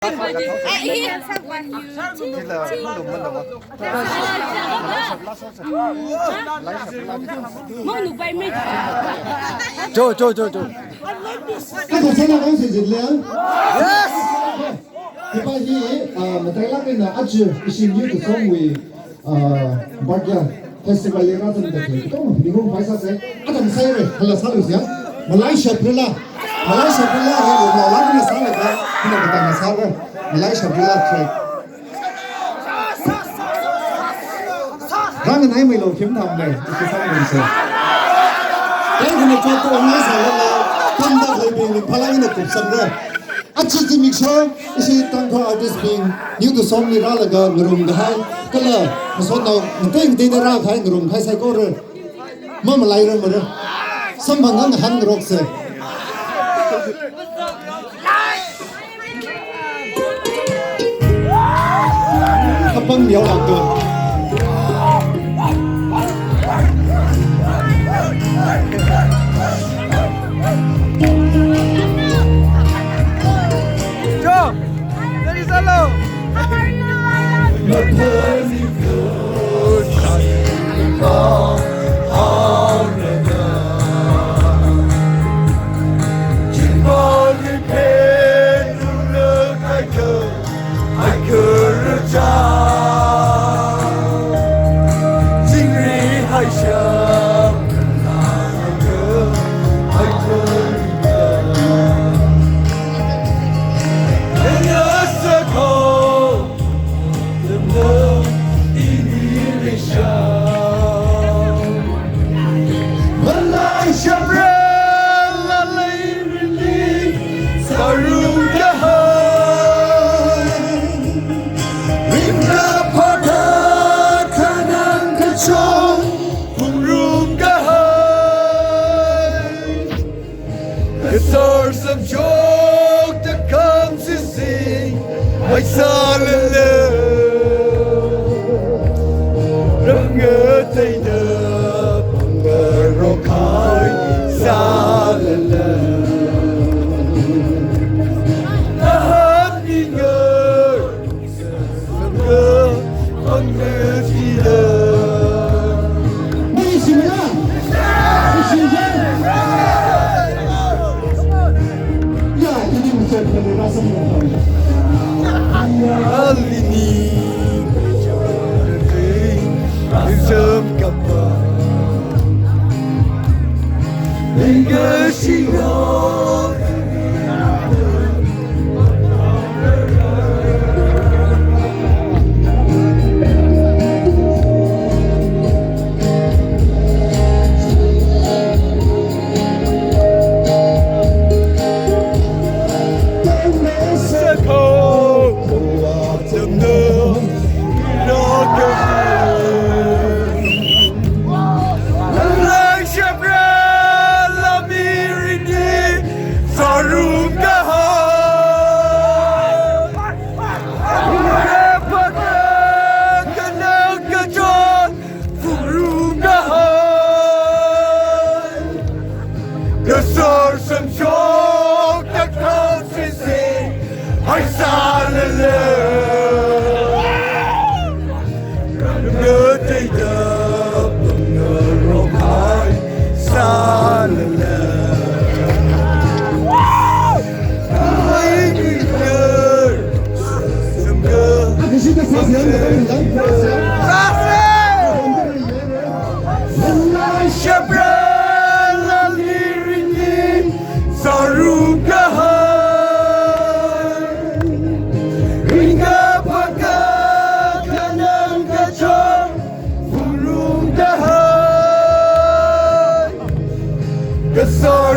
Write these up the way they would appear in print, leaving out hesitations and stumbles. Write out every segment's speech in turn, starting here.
Mong bay mấy Cho. Các thầy xem nào sẽ dịch liền. Yes. Thì bây giờ mình thấy là cái nào áp dụng cái sinh nhật của song vì parkia festival này ra từ cái gì? Tôi mình không phải sao thế? Anh thấy rồi, hay là sao được nhá? Malaishaprala hay là nó là cái sao này? Cái này cái sao rồi? Malaishaprala trek. Răng này mình lâu kiếm thầm này, cái sao mình sẽ. Cái này cho tôi nói sao là không đã thấy mình phải làm cái cục sâm rồi. Actually, make sure is tăng khoa artist being new to some ni rala ga ngrum ga hai kala so no ting ti ra khai ngrum khai sai ko re mama lai re mara sam bang han rok se kapang miao la to Hello. Some joke that comes to sing my silent love. Râm ngỡ tay đập ngờ rô khói xa lần đã hết nghi ngờ râm ngỡ con ngờ chi đời. Đây xin nhá. Alini Sớm cặp bờ Hingga siang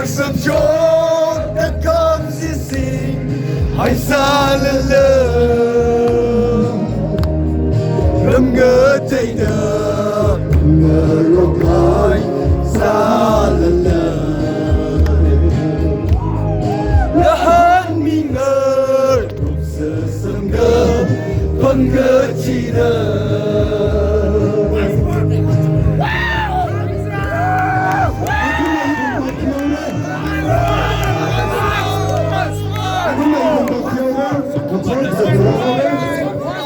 some joke that comes to sing I silent love Râm ngỡ tay đập ngờ rô khói xa lần đã hát mi ngờ rụt giờ sân ngỡ phân ngỡ chi đời.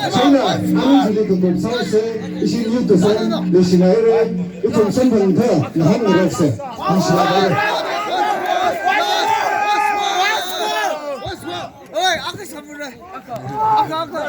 China, ang sili kung sa isin yung Tusom, di sinaire, itong sambang ta, lahat ng rekse, ang sinaire. Oi, aku samurai. Aku.